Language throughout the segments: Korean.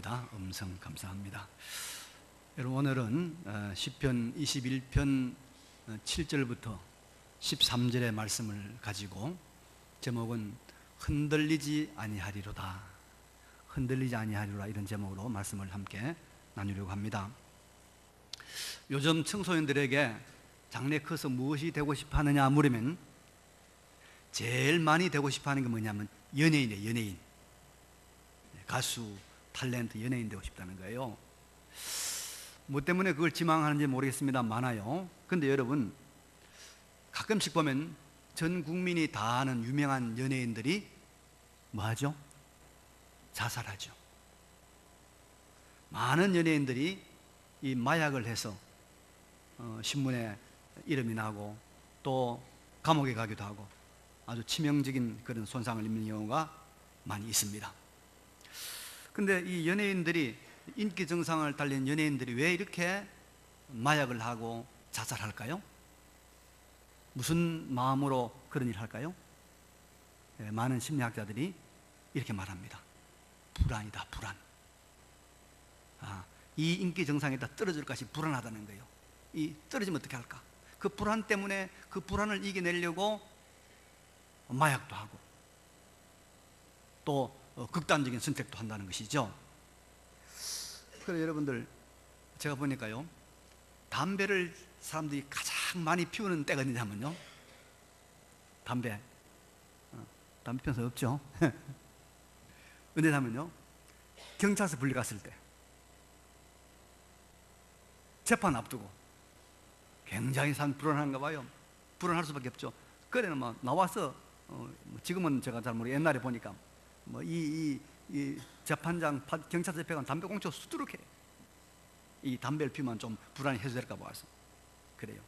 감사합니다. 음성 감사합니다. 여러분, 오늘은 시편 21편 7절부터 13절의 말씀을 가지고 제목은 흔들리지 아니하리로다, 흔들리지 아니하리로다, 이런 제목으로 말씀을 함께 나누려고 합니다. 요즘 청소년들에게 장래 커서 무엇이 되고 싶어 하느냐 물으면 제일 많이 되고 싶어 하는 게 뭐냐면 연예인이에요. 연예인, 가수, 탤런트, 연예인 되고 싶다는 거예요. 뭐 때문에 그걸 지망하는지 모르겠습니다. 많아요. 근데 여러분, 가끔씩 보면 전 국민이 다 아는 유명한 연예인들이 뭐하죠? 자살하죠. 많은 연예인들이 이 마약을 해서 신문에 이름이 나고 또 감옥에 가기도 하고 아주 치명적인 그런 손상을 입는 경우가 많이 있습니다. 근데 이 연예인들이, 인기 정상을 달린 연예인들이 왜 이렇게 마약을 하고 자살할까요? 무슨 마음으로 그런 일을 할까요? 많은 심리학자들이 이렇게 말합니다. 불안이다, 불안. 이 인기 정상에다 떨어질 것이 불안하다는 거예요. 이 떨어지면 어떻게 할까? 그 불안 때문에 그 불안을 이겨내려고 마약도 하고 또 극단적인 선택도 한다는 것이죠. 그래서 여러분들, 제가 보니까요, 담배를 사람들이 가장 많이 피우는 때가 어디냐면요, 담배 피우는 사람 없죠? 언제냐면요, 경찰서 불려갔을 때, 재판 앞두고 굉장히 사람 불안한가 봐요. 불안할 수밖에 없죠. 그래는 막 나와서 지금은 제가 잘 모르겠어요. 옛날에 보니까 이 재판장, 경찰서 옆에 가면 담배 꽁초 수두룩해. 이 담배를 피우면 좀 불안이 해소될까 봐서 그래요.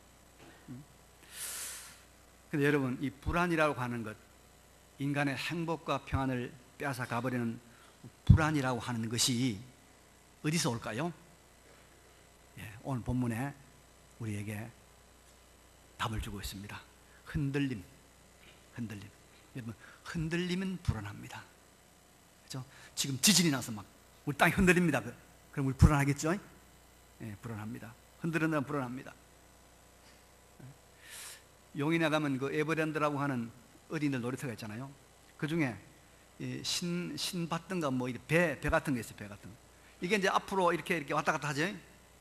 근데 여러분, 이 불안이라고 하는 것, 인간의 행복과 평안을 빼앗아 가버리는 불안이라고 하는 것이 어디서 올까요? 오늘 본문에 우리에게 답을 주고 있습니다. 흔들림. 여러분, 흔들림은 불안합니다. 그렇죠? 지금 지진이 나서 막 우리 땅이 흔들립니다. 그럼 우리 불안하겠죠? 불안합니다. 흔들리면 불안합니다. 용인에 가면 그 에버랜드라고 하는 어린이들 놀이터가 있잖아요. 그 중에 신받던가 뭐 배 같은 게 있어요. 배 같은 거. 이게 이제 앞으로 이렇게 왔다 갔다 하죠.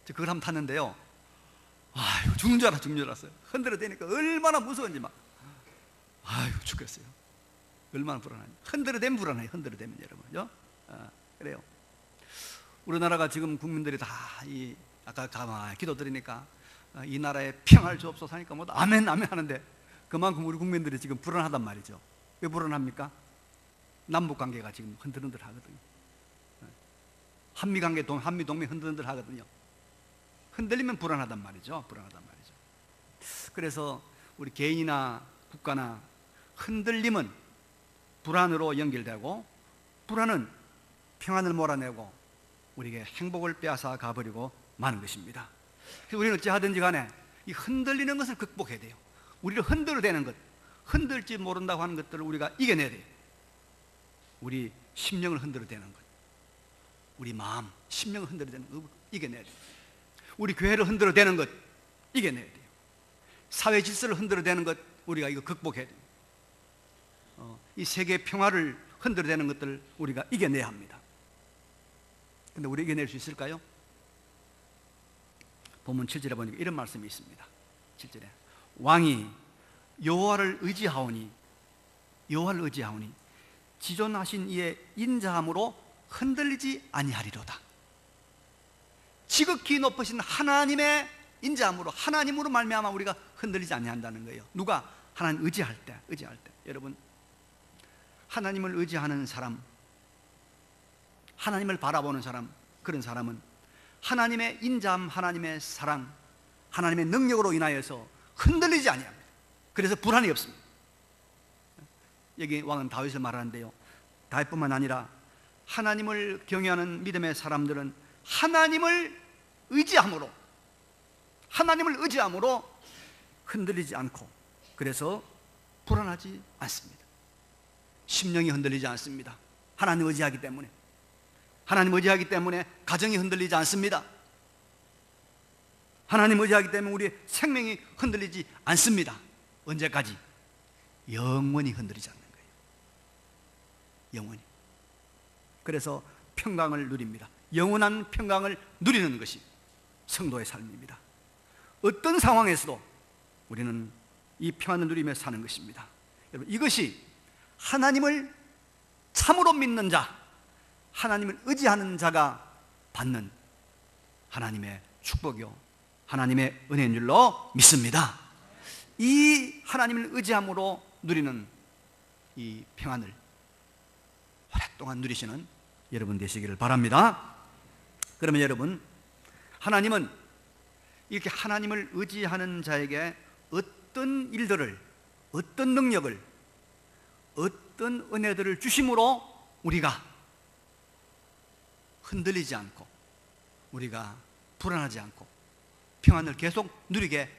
그걸 한번 탔는데요. 아유, 죽는 줄 알았어요. 흔들어대니까 얼마나 무서운지 막. 아유, 죽겠어요. 얼마나 불안하냐. 흔들어대면 불안해요. 흔들어대면, 여러분. 그래요. 우리나라가 지금 국민들이 다 아까 가만히 기도 드리니까 이 나라에 평화를 주옵소서 하니까 뭐 아멘 하는데 그만큼 우리 국민들이 지금 불안하단 말이죠. 왜 불안합니까? 남북 관계가 지금 흔들흔들 하거든요. 한미 관계, 한미 동맹 흔들흔들 하거든요. 흔들리면 불안하단 말이죠. 그래서 우리 개인이나 국가나 흔들림은 불안으로 연결되고, 불안은 평안을 몰아내고 우리에게 행복을 빼앗아 가버리고 마는 것입니다. 그래서 우리는 어찌하든지 간에 이 흔들리는 것을 극복해야 돼요. 우리를 흔들어대는 것, 흔들지 모른다고 하는 것들을 우리가 이겨내야 돼요. 우리 심령을 흔들어대는 것, 우리 마음, 심령을 흔들어대는 것 이겨내야 돼요. 우리 교회를 흔들어대는 것 이겨내야 돼요. 사회 질서를 흔들어대는 것 우리가 이거 극복해야 돼요. 이 세계 평화를 흔들어대는 것들을 우리가 이겨내야 합니다. 근데 우리 이겨낼 수 있을까요? 본문 7절에 보니까 이런 말씀이 있습니다. 7절에 왕이 여호와를 의지하오니 지존하신 이의 인자함으로 흔들리지 아니하리로다. 지극히 높으신 하나님의 인자함으로, 하나님으로 말미암아 우리가 흔들리지 아니한다는 거예요. 누가? 하나님 의지할 때. 여러분, 하나님을 의지하는 사람, 하나님을 바라보는 사람, 그런 사람은 하나님의 인자함, 하나님의 사랑, 하나님의 능력으로 인하여서 흔들리지 아니합니다. 그래서 불안이 없습니다. 여기 왕은 다윗을 말하는데요, 다윗뿐만 아니라 하나님을 경외하는 믿음의 사람들은 하나님을 의지함으로 흔들리지 않고, 그래서 불안하지 않습니다. 심령이 흔들리지 않습니다. 하나님 의지하기 때문에. 하나님 의지하기 때문에 가정이 흔들리지 않습니다. 하나님 의지하기 때문에 우리의 생명이 흔들리지 않습니다. 언제까지? 영원히 흔들리지 않는 거예요. 영원히. 그래서 평강을 누립니다. 영원한 평강을 누리는 것이 성도의 삶입니다. 어떤 상황에서도 우리는 이 평안을 누리며 사는 것입니다. 여러분, 이것이 하나님을 참으로 믿는 자, 하나님을 의지하는 자가 받는 하나님의 축복이요, 하나님의 은혜인 줄로 믿습니다. 이 하나님을 의지함으로 누리는 이 평안을 오랫동안 누리시는 여러분 되시기를 바랍니다. 그러면 여러분, 하나님은 이렇게 하나님을 의지하는 자에게 어떤 일들을, 어떤 능력을, 어떤 은혜들을 주심으로 우리가 흔들리지 않고, 우리가 불안하지 않고 평안을 계속 누리게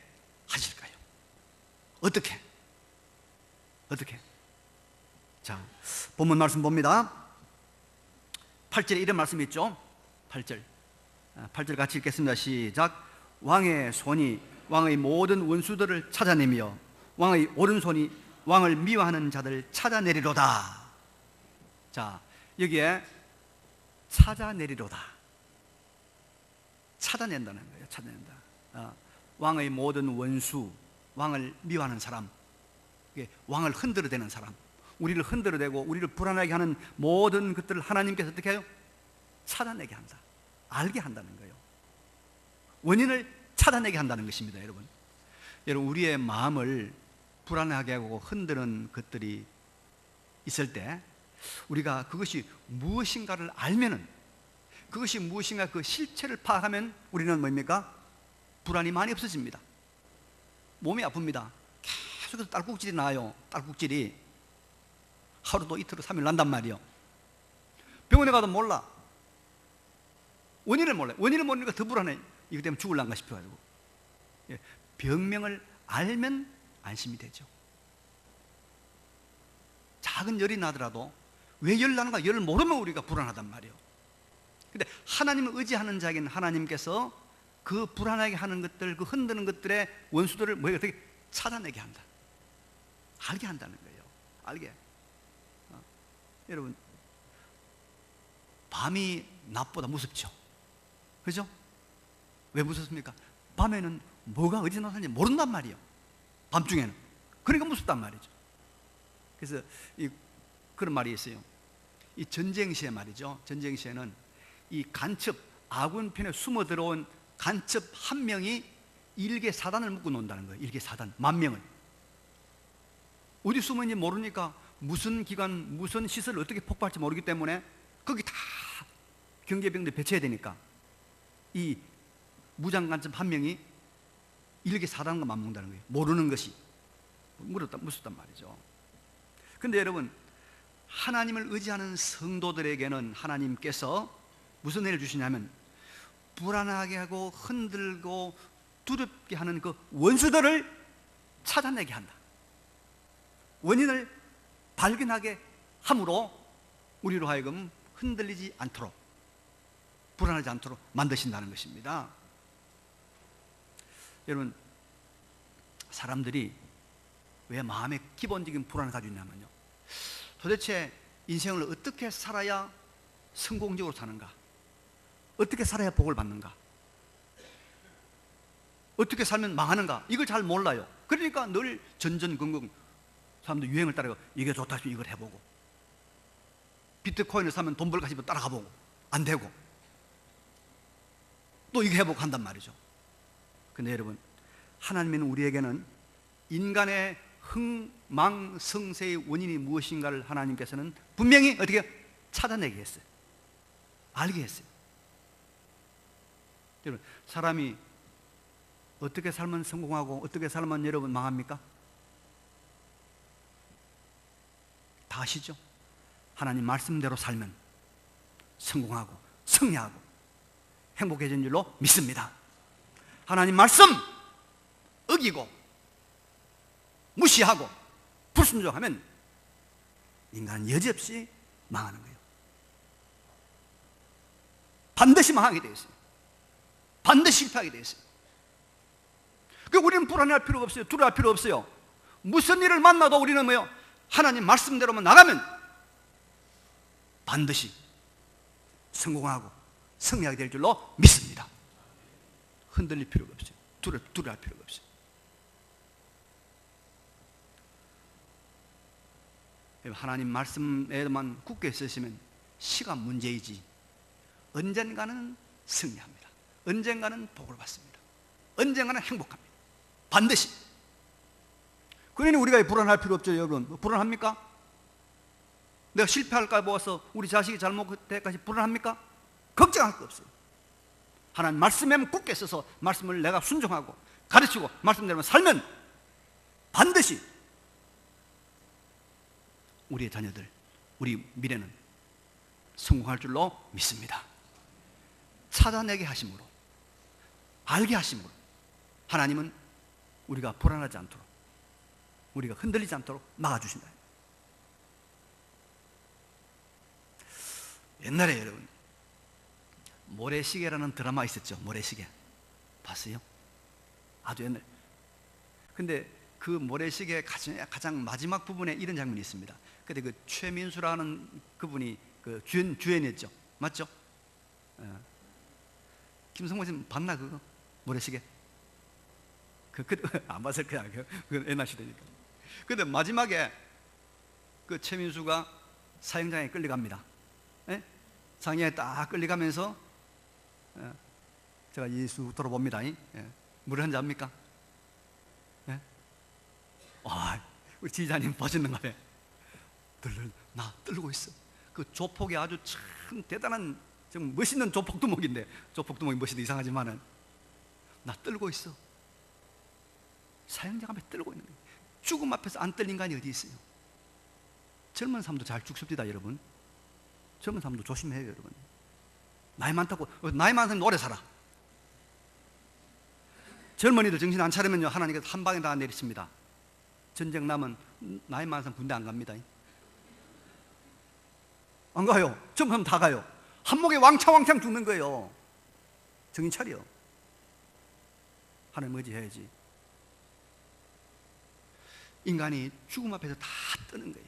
하실까요? 어떻게? 자, 본문 말씀 봅니다. 8절에 이런 말씀이 있죠. 8절 같이 읽겠습니다. 시작. 왕의 손이 왕의 모든 원수들을 찾아내며 왕의 오른손이 왕을 미워하는 자들 찾아내리로다. 자, 여기에 찾아내리로다, 찾아낸다는 거예요. 찾아낸다. 왕의 모든 원수, 왕을 미워하는 사람, 왕을 흔들어대는 사람, 우리를 흔들어대고 우리를 불안하게 하는 모든 것들을 하나님께서 어떻게 해요? 찾아내게 한다, 알게 한다는 거예요. 원인을 찾아내게 한다는 것입니다. 여러분, 우리의 마음을 불안하게 하고 흔드는 것들이 있을 때 우리가 그것이 무엇인가를 알면은, 그것이 무엇인가 그 실체를 파악하면 우리는 뭡니까? 불안이 많이 없어집니다. 몸이 아픕니다. 계속해서 딸꾹질이 나요. 딸꾹질이 하루도 이틀도 3일 난단 말이에요. 병원에 가도 몰라. 원인을 몰라요. 원인을 모르니까 더 불안해. 이것 때문에 죽을란가 싶어가지고. 병명을 알면 안심이 되죠. 작은 열이 나더라도 왜 열 나는가, 열을 모르면 우리가 불안하단 말이에요. 근데 하나님을 의지하는 자에게는 하나님께서 그 불안하게 하는 것들, 그 흔드는 것들의 원수들을 어떻게 찾아내게 한다, 알게 한다는 거예요. 알게. 여러분, 밤이 낮보다 무섭죠. 그죠? 왜 무섭습니까? 밤에는 뭐가 어디서 나타나는지 모른단 말이에요. 밤중에는. 그러니까 무섭단 말이죠. 그래서 그런 말이 있어요. 이 전쟁 시에 말이죠. 전쟁 시에는 이 간첩, 아군 편에 숨어 들어온 간첩 한 명이 일개 사단을 묶어 놓는다는 거예요. 일개 사단, 10,000명을. 어디 숨어 있는지 모르니까 무슨 기관, 무슨 시설을 어떻게 폭발할지 모르기 때문에 거기 다 경계병들 배치해야 되니까 이 무장 간첩 한 명이 일개 사단과 맞먹는다는 거예요. 모르는 것이. 무섭단 말이죠. 근데 여러분, 하나님을 의지하는 성도들에게는 하나님께서 무슨 은혜를 주시냐면 불안하게 하고 흔들고 두렵게 하는 그 원수들을 찾아내게 한다. 원인을 발견하게 함으로 우리로 하여금 흔들리지 않도록, 불안하지 않도록 만드신다는 것입니다. 여러분, 사람들이 왜 마음의 기본적인 불안을 가지고 있냐면요, 도대체 인생을 어떻게 살아야 성공적으로 사는가, 어떻게 살아야 복을 받는가, 어떻게 살면 망하는가, 이걸 잘 몰라요. 그러니까 늘 전전긍긍, 사람들 유행을 따라가 이게 좋다 싶으면 이걸 해보고, 비트코인을 사면 돈 벌까 싶으면 따라가보고 안 되고, 또 이거 해보고 한단 말이죠. 근데 여러분, 하나님은 우리에게는 인간의 흥망성쇠의 원인이 무엇인가를 하나님께서는 분명히 어떻게 찾아내게 했어요. 알게 했어요. 여러분, 사람이 어떻게 살면 성공하고 어떻게 살면 여러분 망합니까? 다 아시죠? 하나님 말씀대로 살면 성공하고 승리하고 행복해진 줄로 믿습니다. 하나님 말씀 어기고 무시하고 불순종하면 인간은 여지없이 망하는 거예요. 반드시 망하게 되어 있어요. 반드시 실패하게 되어 있어요. 그러니까 우리는 불안해할 필요가 없어요. 두려워할 필요 없어요. 무슨 일을 만나도 우리는 뭐요? 하나님 말씀대로만 나가면 반드시 성공하고 승리하게 될 줄로 믿습니다. 흔들릴 필요가 없어요. 두려워할 필요가 없어요. 하나님 말씀에만 굳게 있으시면 시간 문제이지 언젠가는 승리합니다. 언젠가는 복을 받습니다. 언젠가는 행복합니다. 반드시. 그러니 우리가 불안할 필요 없죠. 여러분 불안합니까? 내가 실패할까 봐서 우리 자식이 잘못될까지 불안합니까? 걱정할 거 없어요. 하나님 말씀에만 굳게 있어서 말씀을 내가 순종하고 가르치고 말씀대로 살면 반드시 우리의 자녀들, 우리 미래는 성공할 줄로 믿습니다. 찾아내게 하심으로, 알게 하심으로 하나님은 우리가 불안하지 않도록, 우리가 흔들리지 않도록 막아주신다. 옛날에 여러분 모래시계라는 드라마 있었죠. 모래시계 봤어요? 아주 옛날. 근데 그 모래시계 가장 마지막 부분에 이런 장면이 있습니다. 그때 그 최민수라는 그분이 그 주연이었죠. 맞죠? 김성모 씨 봤나 그거? 모래시계? 안 봤을 거야. 그 옛날 시대니까. 근데 마지막에 그 최민수가 사형장에 끌려갑니다. 예? 사형장에 딱 끌려가면서 제가 예수 들어봅니다. 예? 물을 한잔 합니까? 예? 우리 지휘자님 보셨는가 봐요. 나 떨고 있어. 그 조폭이 아주 참 대단한 좀 멋있는 조폭두목인데, 조폭두목이 멋있도 이상하지만은 나 떨고 있어. 사형장 앞에 떨고 있는 거예요. 죽음 앞에서 안 떨린 인간이 어디 있어요? 젊은 사람도 잘 죽습니다, 여러분. 젊은 사람도 조심해요, 여러분. 나이 많다고 나이 많은 사람이 오래 살아. 젊은이들 정신 안 차리면요 하나님께서 한 방에 다 내리십니다. 전쟁 나면 나이 많은 사람 군대 안 갑니다. 안 가요. 젊은 사람 다 가요. 한목에 왕창 죽는 거예요. 정신 차려. 하나님 의지해야지. 인간이 죽음 앞에서 다 뜨는 거예요.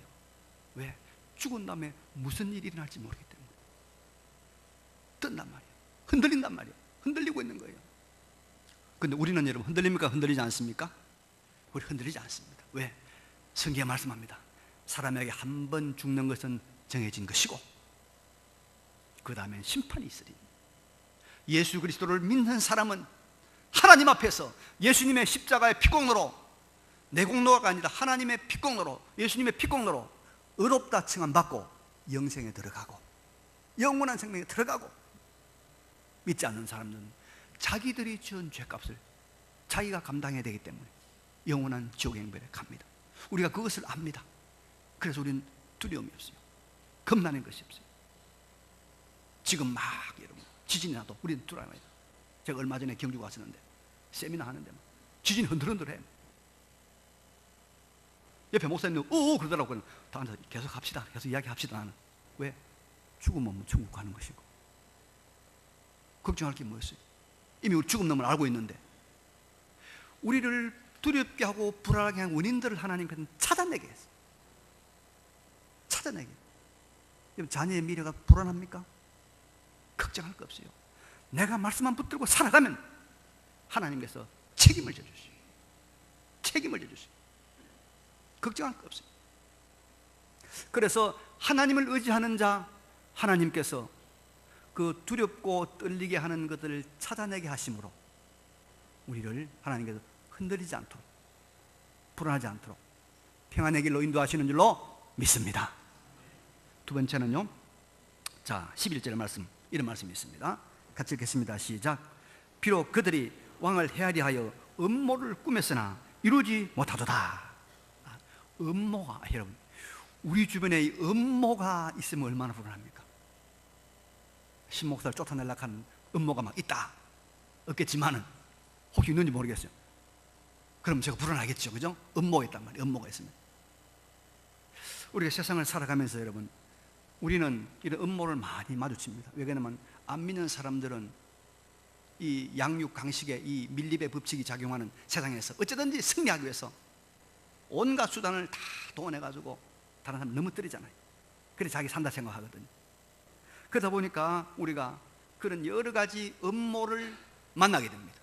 왜? 죽은 다음에 무슨 일이 일어날지 모르기 때문에 뜬단 말이에요. 흔들린단 말이에요. 흔들리고 있는 거예요. 근데 우리는 여러분 흔들립니까? 흔들리지 않습니까? 우리 흔들리지 않습니다. 왜? 성경에 말씀합니다. 사람에게 한 번 죽는 것은 정해진 것이고 그 다음엔 심판이 있으리. 예수 그리스도를 믿는 사람은 하나님 앞에서 예수님의 십자가의 피공로로, 내 공로가 아니라 하나님의 피공로로, 예수님의 피공로로 의롭다 칭함받고 영생에 들어가고 영원한 생명에 들어가고, 믿지 않는 사람들은 자기들이 지은 죄값을 자기가 감당해야 되기 때문에 영원한 지옥 행배에 갑니다. 우리가 그것을 압니다. 그래서 우리는 두려움이 없어요. 겁나는 것이 없어요. 지금 막 여러분 지진이 나도 우리는 두려워요. 제가 얼마 전에 경주 갔었는데 세미나 하는데 막 지진이 흔들흔들해. 옆에 목사님도 오 그러더라고요. 다 앉아서 계속 합시다. 계속 이야기합시다. 나는 왜? 죽으면 천국 가는 것이고 걱정할 게 뭐였어요? 이미 우리 죽음 놈을 알고 있는데 우리를 두렵게 하고 불안하게 한 원인들을 하나님께서는 찾아내게 했어요. 찾아내게. 자녀의 미래가 불안합니까? 걱정할 거 없어요. 내가 말씀만 붙들고 살아가면 하나님께서 책임을 져주시오. 책임을 져주시오. 걱정할 거 없어요. 그래서 하나님을 의지하는 자, 하나님께서 그 두렵고 떨리게 하는 것들을 찾아내게 하심으로 우리를 하나님께서 흔들리지 않도록, 불안하지 않도록 평안의 길로 인도하시는 줄로 믿습니다. 두 번째는요, 자 11절 말씀, 이런 말씀이 있습니다. 같이 읽겠습니다. 시작. 비록 그들이 왕을 헤아려 하여 음모를 꾸몄으나 이루지 못하도다. 음모가, 여러분 우리 주변에 이 음모가 있으면 얼마나 불안합니까? 신목사를 쫓아내려고 하는 음모가 막 있다 없겠지만은 혹시 있는지 모르겠어요. 그럼 제가 불안하겠죠, 그죠? 음모가 있단 말이에요. 음모가 있으면 우리가 세상을 살아가면서 여러분 우리는 이런 음모를 많이 마주칩니다. 왜냐하면 안 믿는 사람들은 이 양육 강식의 이 밀립의 법칙이 작용하는 세상에서 어쨌든지 승리하기 위해서 온갖 수단을 다 동원해가지고 다른 사람 넘어뜨리잖아요. 그래 자기 산다 생각하거든요. 그러다 보니까 우리가 그런 여러 가지 음모를 만나게 됩니다.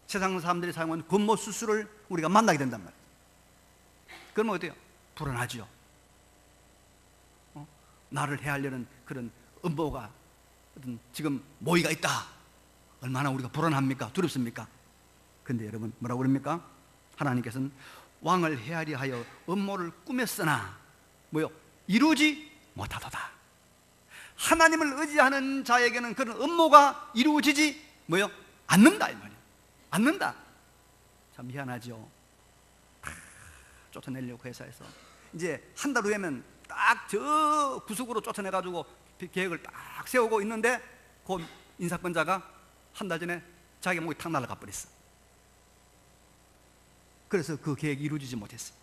세상 사람들이 사용하는 권모 수술을 우리가 만나게 된단 말이에요. 그러면 어때요? 불안하죠. 나를 해하려는 그런 음모가 어떤 지금 모의가 있다. 얼마나 우리가 불안합니까? 두렵습니까? 근데 여러분 뭐라고 그럽니까? 하나님께서는 왕을 해하리 하여 음모를 꾸몄으나 뭐요? 이루지 못하도다. 하나님을 의지하는 자에게는 그런 음모가 이루어지지 뭐요? 않는다 이 말이에요. 않는다. 참 미안하죠. 다 쫓아내려고 회사에서 이제 한 달 후에면 딱 저 구석으로 쫓아내가지고 계획을 딱 세우고 있는데 그 인사권자가 한 달 전에 자기 목이 탁 날아가 버렸어. 그래서 그 계획이 이루어지지 못했어요.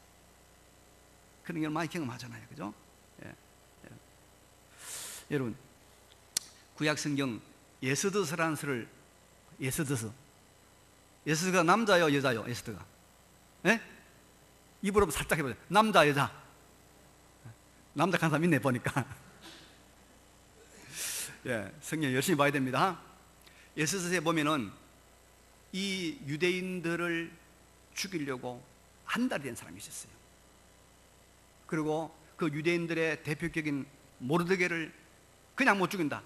그런 걸 많이 경험하잖아요. 그죠? 예. 예. 여러분 구약성경 예스드스라는 수를 예스드가 남자요 여자요? 예스드가 예? 입으로 살짝 해보세요. 남자 여자. 남자 한 사람 있네 보니까. 예, 성경 열심히 봐야 됩니다. 예스드에 보면은 이 유대인들을 죽이려고 한 달이 된 사람이 있었어요. 그리고 그 유대인들의 대표격인 모르드게를 그냥 못 죽인다.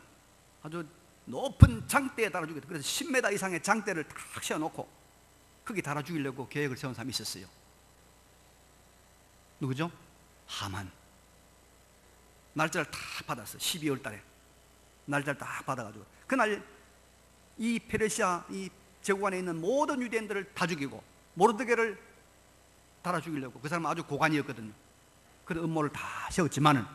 아주 높은 장대에 달아 죽였다. 그래서 10m 이상의 장대를 딱 세워놓고 거기 달아 죽이려고 계획을 세운 사람이 있었어요. 누구죠? 하만. 날짜를 다 받았어요. 12월 달에 날짜를 다 받아가지고 그날 이 페르시아 이 제국 안에 있는 모든 유대인들을 다 죽이고 모르드게를 달아 죽이려고. 그 사람은 아주 고관이었거든요. 그런 음모를 다 세웠지만은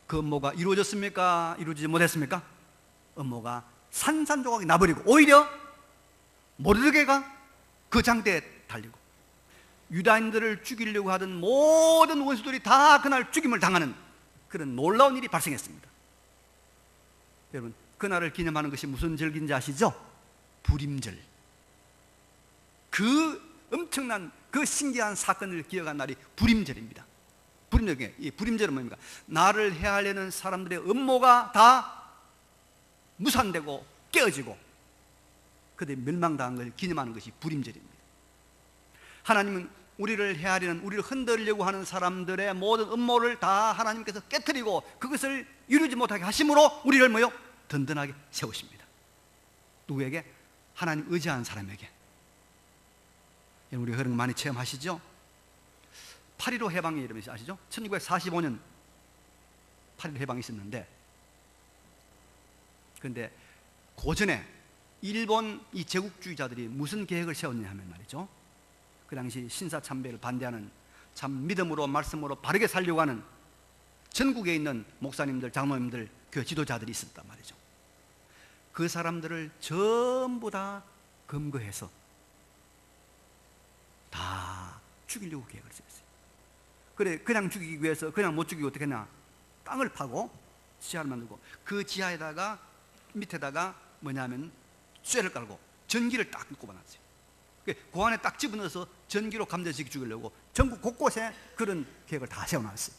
그 음모가 이루어졌습니까? 이루어지지 못했습니까? 음모가 산산조각이 나버리고 오히려 모르드게가 그 장대에 달리고 유다인들을 죽이려고 하던 모든 원수들이 다 그날 죽임을 당하는 그런 놀라운 일이 발생했습니다. 여러분 그날을 기념하는 것이 무슨 절기인지 아시죠? 불임절. 그 엄청난 그 신기한 사건을 기억한 날이 불임절입니다. 이 불임절은 뭡니까? 나를 해하려는 사람들의 음모가 다 무산되고 깨어지고 그들이 멸망당한 걸 기념하는 것이 불임절입니다. 하나님은 우리를 해하려는, 우리를 흔들려고 하는 사람들의 모든 음모를 다 하나님께서 깨트리고 그것을 이루지 못하게 하심으로 우리를 뭐요? 든든하게 세우십니다. 누구에게? 하나님 의지하는 사람에게. 우리가 그런 거 많이 체험하시죠? 8.15 해방이 이러면서 아시죠? 1945년 8.15 해방이 있었는데, 그런데 고전에 일본 이 제국주의자들이 무슨 계획을 세웠냐 하면 말이죠, 그 당시 신사참배를 반대하는 참 믿음으로 말씀으로 바르게 살려고 하는 전국에 있는 목사님들, 장로님들, 교회 지도자들이 있었단 말이죠. 그 사람들을 전부 다 검거해서 다 죽이려고 계획을 세웠어요. 그래, 그냥 죽이기 위해서 그냥 못 죽이고 어떻게 했냐, 땅을 파고 지하를 만들고 그 지하에다가 밑에다가 뭐냐면 쇠를 깔고 전기를 딱 꼽아놨어요. 그 안에 딱 집어넣어서 전기로 감자지기 죽이려고 전국 곳곳에 그런 계획을 다 세워놨어요.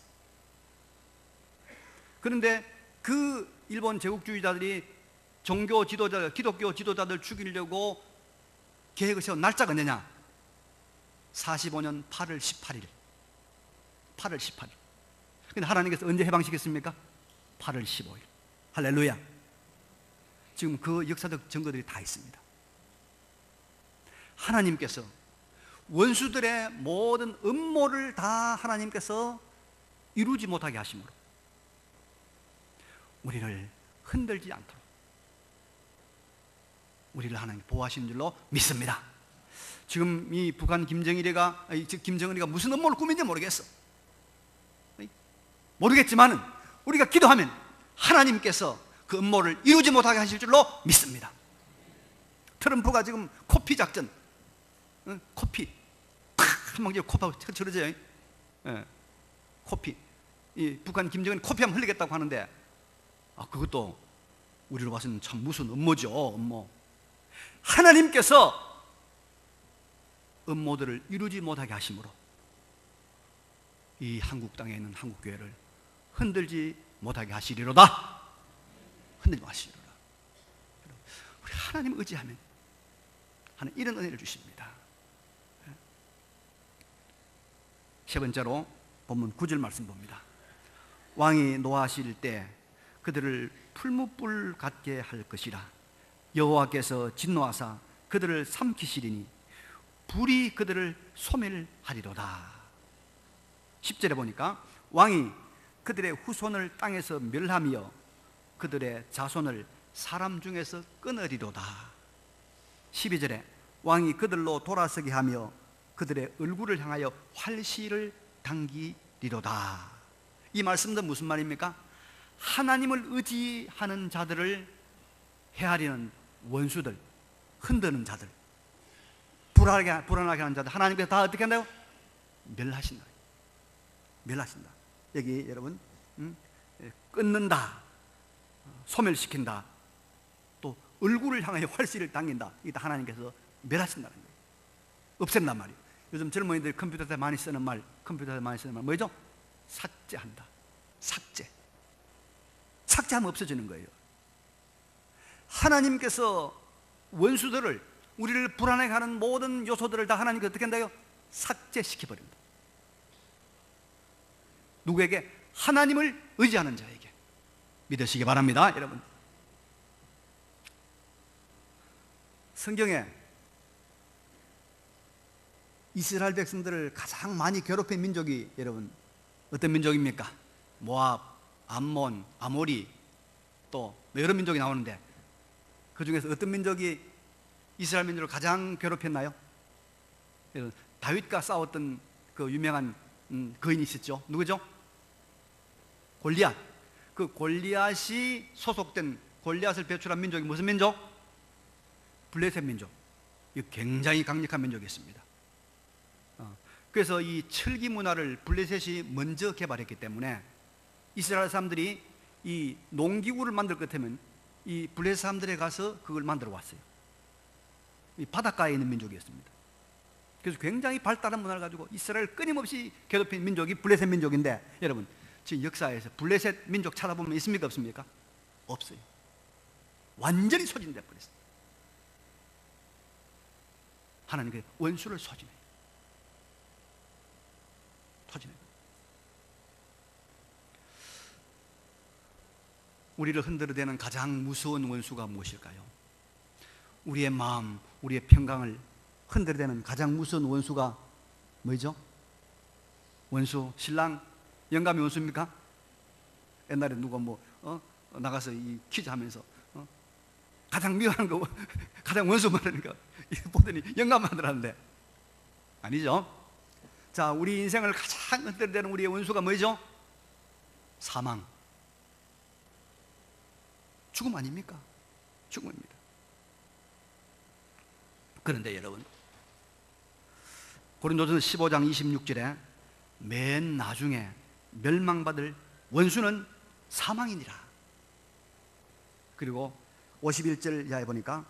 그런데 그 일본 제국주의자들이 종교 지도자, 기독교 지도자들 죽이려고 계획을 세운 날짜가 언제냐? 45년 8월 18일. 8월 18일. 근데 하나님께서 언제 해방시켰습니까? 8월 15일. 할렐루야. 지금 그 역사적 증거들이 다 있습니다. 하나님께서 원수들의 모든 음모를 다 하나님께서 이루지 못하게 하심으로 우리를 흔들지 않도록 우리를 하나님 보호하시는 줄로 믿습니다. 지금 이 북한 김정일이가 무슨 음모를 꾸민지 모르겠어. 모르겠지만은 우리가 기도하면 하나님께서 그 음모를 이루지 못하게 하실 줄로 믿습니다. 트럼프가 지금 코피 작전, 코피 한 방에 코파고 저러죠. 코피 이 북한 김정은 코피하면 흘리겠다고 하는데, 그것도 우리로 봐서는 참 무슨 음모죠, 음모. 하나님께서 음모들을 이루지 못하게 하심으로 이 한국 땅에 있는 한국교회를 흔들지 못하게 하시리로다. 흔들지 마시리로다. 우리 하나님을 의지하면 하나님 이런 은혜를 주십니다. 세 번째로 본문 9절 말씀 봅니다. 왕이 노하실 때 그들을 풀무불 같게 할 것이라. 여호와께서 진노하사 그들을 삼키시리니 불이 그들을 소멸하리로다. 10절에 보니까 왕이 그들의 후손을 땅에서 멸하며 그들의 자손을 사람 중에서 끊으리로다. 12절에 왕이 그들로 돌아서게 하며 그들의 얼굴을 향하여 활시를 당기리로다. 이 말씀도 무슨 말입니까? 하나님을 의지하는 자들을 헤아리는 원수들, 흔드는 자들, 불안하게 하는 자들, 하나님께서 다 어떻게 한다요? 멸하신다. 멸하신다. 여기 여러분, 끊는다, 소멸시킨다, 또 얼굴을 향하여 활시를 당긴다. 이게 다 하나님께서 멸하신다는 거예요. 없앤단 말이에요. 요즘 젊은이들이 컴퓨터에 많이 쓰는 말 뭐죠? 삭제한다. 삭제하면 없어지는 거예요. 하나님께서 원수들을, 우리를 불안하게 하는 모든 요소들을 다 하나님께서 어떻게 한다요? 삭제시켜버립니다. 누구에게? 하나님을 의지하는 자에게. 믿으시기 바랍니다, 여러분. 성경에 이스라엘 백성들을 가장 많이 괴롭힌 민족이 여러분 어떤 민족입니까? 모압, 암몬, 아모리, 또 여러 민족이 나오는데 그 중에서 어떤 민족이 이스라엘 민족을 가장 괴롭혔나요? 다윗과 싸웠던 그 유명한 거인이 있었죠. 누구죠? 골리앗. 그 골리앗이 소속된, 골리앗을 배출한 민족이 무슨 민족? 블레셋 민족. 이 굉장히 강력한 민족이었습니다. 그래서 이 철기 문화를 블레셋이 먼저 개발했기 때문에 이스라엘 사람들이 이 농기구를 만들 것 같으면 이 블레셋 사람들에 가서 그걸 만들어 왔어요. 이 바닷가에 있는 민족이었습니다. 그래서 굉장히 발달한 문화를 가지고 이스라엘을 끊임없이 괴롭힌 민족이 블레셋 민족인데, 여러분 지금 역사에서 블레셋 민족 찾아보면 있습니까, 없습니까? 없어요. 완전히 소진돼 버렸어요. 하나님께 원수를 소진해요. 우리를 흔들어대는 가장 무서운 원수가 무엇일까요? 우리의 마음, 우리의 평강을 흔들어대는 가장 무서운 원수가 뭐죠? 원수, 신랑, 영감이 원수입니까? 옛날에 누가 나가서 이 퀴즈 하면서 가장 미워하는 거, 가장 원수 말하니까 보더니 영감 하더라는데 아니죠. 자, 우리 인생을 가장 흔들어대는 우리의 원수가 뭐죠? 사망, 죽음 아닙니까? 죽음입니다. 그런데 여러분, 고린도전서 15장 26절에 맨 나중에 멸망받을 원수는 사망이니라. 그리고 51절 이하에 보니까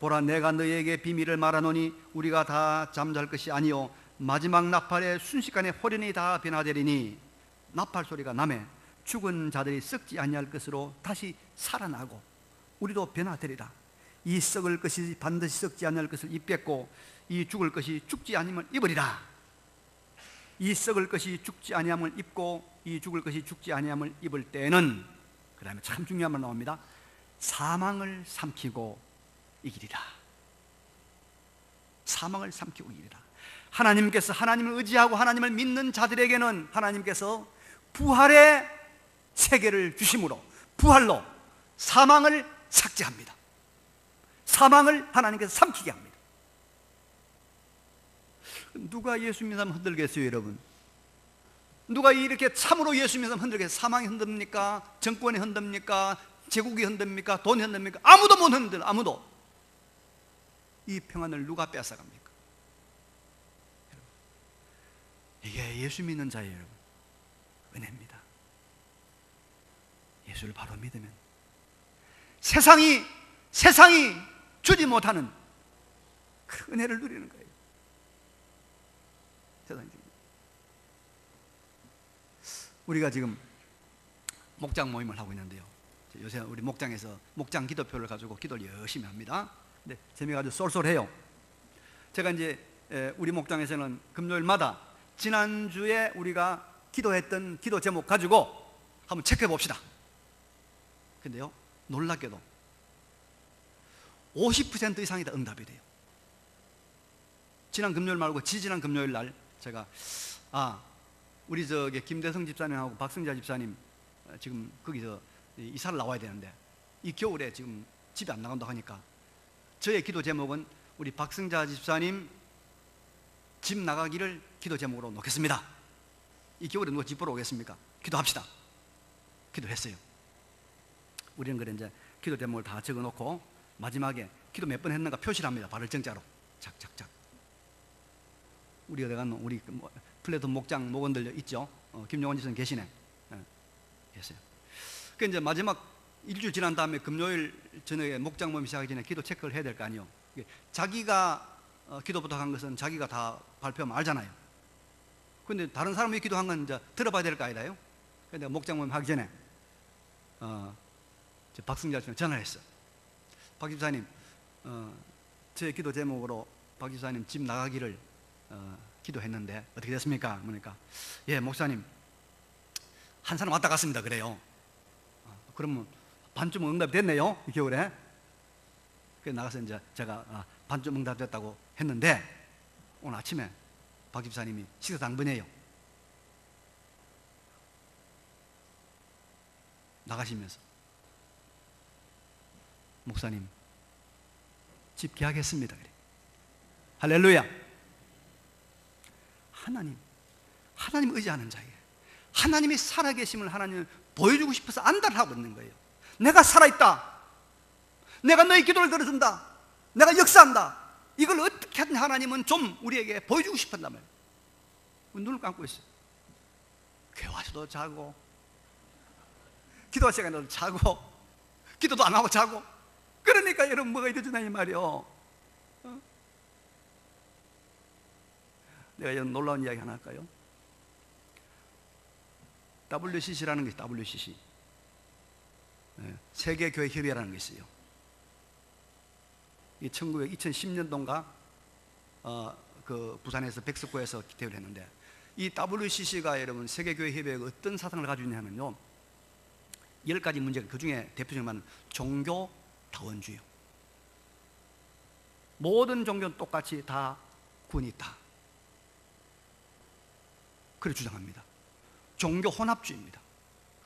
보라, 내가 너희에게 비밀을 말하노니 우리가 다 잠잘 것이 아니요 마지막 나팔의 순식간에 호련히 다 변화되리니 나팔 소리가 나매 죽은 자들이 썩지 아니할 것으로 다시 살아나고 우리도 변화되리라. 이 썩을 것이 반드시 썩지 아니할 것을 입겠고 이 죽을 것이 죽지 아니함을 입으리라. 이 썩을 것이 죽지 아니함을 입고 이 죽을 것이 죽지 아니함을 입을 때에는, 그 다음에 참 중요한 말 나옵니다. 사망을 삼키고 이기리라. 사망을 삼키고 이기리라. 하나님께서, 하나님을 의지하고 하나님을 믿는 자들에게는 하나님께서 부활의 세계를 주심으로 부활로 사망을 삭제합니다. 사망을 하나님께서 삼키게 합니다. 누가 예수 믿는 사람 흔들겠어요, 여러분? 누가 이렇게 참으로 예수 믿는 사람 흔들겠어요? 사망이 흔듭니까? 정권이 흔듭니까? 제국이 흔듭니까? 돈이 흔듭니까? 아무도 못 흔들어. 아무도. 이 평안을 누가 뺏어갑니까? 이게 예수 믿는 자예요, 여러분. 은혜입니다. 예수를 바로 믿으면 세상이 주지 못하는 그 은혜를 누리는 거예요. 세상이. 우리가 지금 목장 모임을 하고 있는데요, 요새 우리 목장에서 목장 기도표를 가지고 기도를 열심히 합니다. 근데 재미가 아주 쏠쏠해요. 제가 이제 우리 목장에서는 금요일마다 지난주에 우리가 기도했던 기도 제목 가지고 한번 체크해 봅시다. 근데요, 놀랍게도 50% 이상이 다 응답이 돼요. 지난 금요일 말고 지지난 금요일 날 제가 우리 김대성 집사님하고 박승자 집사님 지금 거기서 이사를 나와야 되는데 이 겨울에 지금 집에 안 나간다고 하니까 저의 기도 제목은 우리 박승자 집사님 집 나가기를 기도 제목으로 놓겠습니다. 이 겨울에 누가 집 보러 오겠습니까? 기도합시다. 기도했어요. 우리는 그래 이제 기도 제목을 다 적어 놓고 마지막에 기도 몇 번 했는가 표시를 합니다. 발을 정자로 착착착. 우리 어디 갔노? 우리 플레톤 목장 목원들 있죠? 김용원 집사님 계시네. 계세요. 그 이제 마지막 일주일 지난 다음에 금요일 저녁에 목장 모임 시작하기 전에 기도 체크를 해야 될 거 아니에요. 자기가 기도 부탁한 것은 자기가 다 발표하면 알잖아요. 근데 다른 사람이 기도한 건 이제 들어봐야 될 거 아니에요. 근데 목장 모임 하기 전에 박승자 씨한테 전화를 했어. 박 집사님, 제 기도 제목으로 박 집사님 집 나가기를 기도했는데 어떻게 됐습니까? 그러니까 예, 목사님 한 사람 왔다 갔습니다. 그래요. 그러면 반쯤 응답이 됐네요, 이 겨울에. 그래서 나가서 이제 제가 반쯤 응답됐다고 했는데 오늘 아침에 박 집사님이 식사 당번이에요. 나가시면서 목사님 집 계약했습니다. 그래. 할렐루야. 하나님 의지하는 자에게 하나님이 살아계심을 하나님을 보여주고 싶어서 안달을 하고 있는 거예요. 내가 살아있다, 내가 너의 기도를 들어준다, 내가 역사한다, 이걸 어떻게 하든 하나님은 좀 우리에게 보여주고 싶었단 말이에요. 눈을 감고 있어요. 교회 와서도 자고 기도 시간에도 자고 기도도 안 하고 자고. 그러니까 여러분 뭐가 이러주나 이 말이요. 내가 이런 놀라운 이야기 하나 할까요? WCC라는 게 있어요. WCC, 세계교회협의회라는 게 있어요. 이 2010년도인가 그 부산에서 백석고에서 대회를 했는데, 이 WCC가 여러분 세계교회협의회가 어떤 사상을 가지고 있냐면요, 10가지 문제가, 그 중에 대표적인 말은 종교다원주의. 모든 종교는 똑같이 다 구원이 있다, 그렇게 주장합니다. 종교 혼합주의입니다.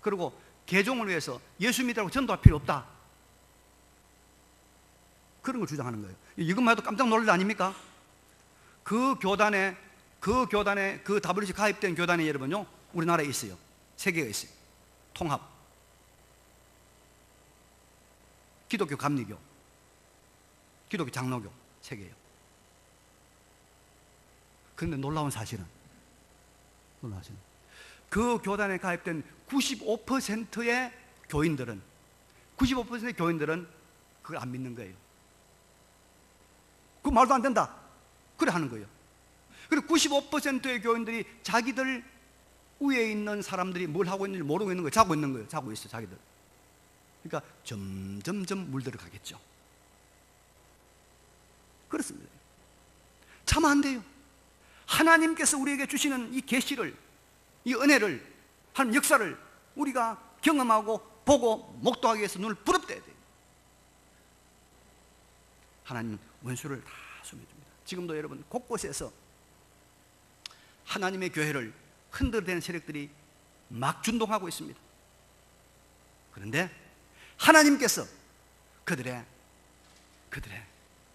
그리고 개종을 위해서 예수 믿으라고 전도할 필요 없다, 그런 걸 주장하는 거예요. 이것만 해도 깜짝 놀랄 일 아닙니까? 그 교단에 그 WC 가입된 교단이 여러분요, 우리나라에 있어요. 3개가 있어요. 통합, 기독교 감리교, 기독교 장로교, 3개예요. 그런데 놀라운 사실은 그 교단에 가입된 95%의 교인들은 그걸 안 믿는 거예요. 그 말도 안 된다, 그래 하는 거예요. 그리고 95%의 교인들이 자기들 위에 있는 사람들이 뭘 하고 있는지 모르고 있는 거예요. 자고 있는 거예요. 자고 있어, 자기들. 그러니까 점점 물들어 가겠죠. 그렇습니다. 참 안 돼요. 하나님께서 우리에게 주시는 이 계시를, 이 은혜를, 하는 역사를 우리가 경험하고 보고 목도하기 위해서 눈을 부릅뜨려야 돼요. 하나님은 원수를 다 숨겨줍니다. 지금도 여러분 곳곳에서 하나님의 교회를 흔들어대는 세력들이 막 준동하고 있습니다. 그런데 하나님께서 그들의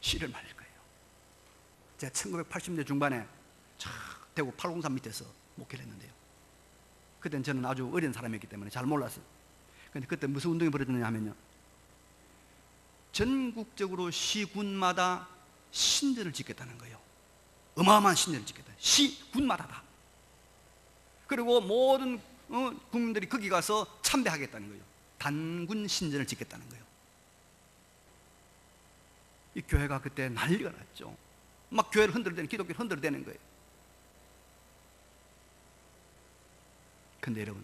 씨를 말릴 거예요. 제가 1980년대 중반에 대구 803 밑에서 목회를 했는데요, 그때는 저는 아주 어린 사람이었기 때문에 잘 몰랐어요. 그런데 그때 무슨 운동이 벌어졌느냐 하면요, 전국적으로 시군마다 신전을 짓겠다는 거예요. 어마어마한 신전을 짓겠다. 시군마다 다. 그리고 모든 국민들이 거기 가서 참배하겠다는 거예요. 단군 신전을 짓겠다는 거예요. 이 교회가 그때 난리가 났죠. 막 교회를 흔들대는, 기독교를 흔들대는 거예요. 근데 여러분,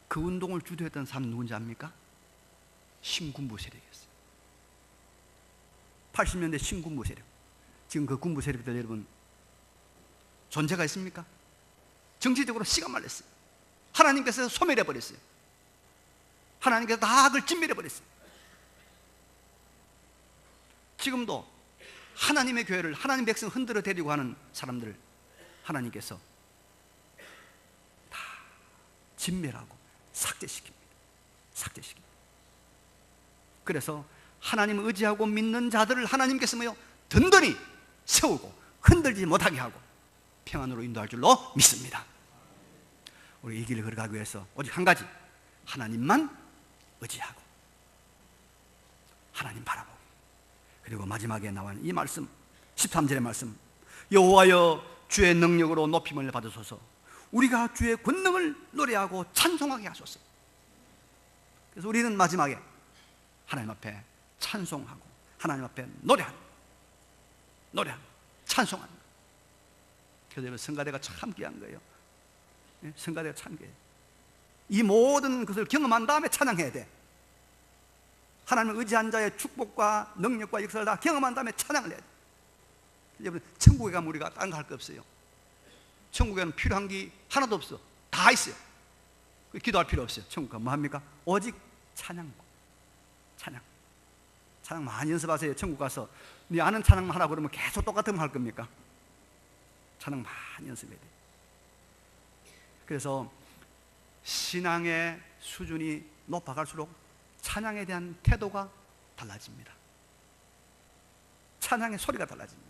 그 운동을 주도했던 사람 누군지 압니까? 신군부 세력이었어요. 80년대 신군부 세력. 지금 그 군부 세력들 여러분 존재가 있습니까? 정치적으로 씨가 말렸어요. 하나님께서 소멸해 버렸어요. 하나님께서 다 악을 진멸해 버렸어요. 지금도 하나님의 교회를, 하나님 백성 흔들어 데리고 하는 사람들 하나님께서 다 진멸하고 삭제시킵니다. 그래서 하나님을 의지하고 믿는 자들을 하나님께서 뭐요? 든든히 세우고 흔들리지 못하게 하고 평안으로 인도할 줄로 믿습니다. 우리 이 길을 걸어가기 위해서 오직 한 가지, 하나님만 의지하고 하나님 바라보고, 그리고 마지막에 나온 이 말씀 13절의 말씀, 여호와여 주의 능력으로 높임을 받으소서. 우리가 주의 권능을 노래하고 찬송하게 하소서. 그래서 우리는 마지막에 하나님 앞에 찬송하고 하나님 앞에 노래하는, 찬송하는. 그래서 여러분, 성가대가 참 귀한 거예요. 성가대가 참 귀해요. 이 모든 것을 경험한 다음에 찬양해야 돼. 하나님을 의지한 자의 축복과 능력과 역사를 다 경험한 다음에 찬양을 해야 돼. 여러분, 천국에 가면 우리가 딴 거 할 거 없어요. 천국에는 필요한 게 하나도 없어. 다 있어요. 기도할 필요 없어요. 천국 가면 뭐 합니까? 오직 찬양 많이 연습하세요. 천국 가서 네 아는 찬양만 하라고 그러면 계속 똑같은 거 할 겁니까? 찬양 많이 연습해야 돼요. 그래서 신앙의 수준이 높아갈수록 찬양에 대한 태도가 달라집니다. 찬양의 소리가 달라집니다.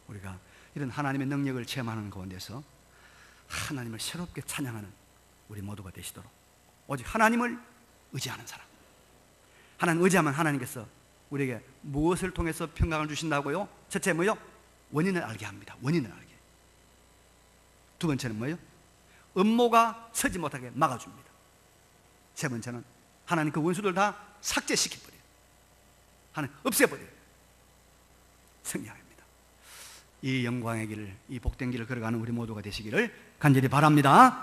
우리가 이런 하나님의 능력을 체험하는 가운데서 하나님을 새롭게 찬양하는 우리 모두가 되시도록, 오직 하나님을 의지하는 사람, 하나님 의지하면 하나님께서 우리에게 무엇을 통해서 평강을 주신다고요? 첫째 뭐요? 원인을 알게 합니다. 원인을 알게. 두 번째는 뭐예요? 음모가 서지 못하게 막아줍니다. 세 번째는 하나님 그 원수들 다 삭제시켜버려요. 하나님 없애버려요. 승리합니다. 이 영광의 길을, 이 복된 길을 걸어가는 우리 모두가 되시기를 간절히 바랍니다.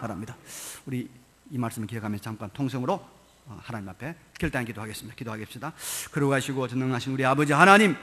우리 이 말씀을 기억하면서 잠깐 통성으로 하나님 앞에 결단 기도하겠습니다. 기도하겠습니다. 그러고 가시고 전능하신 우리 아버지 하나님,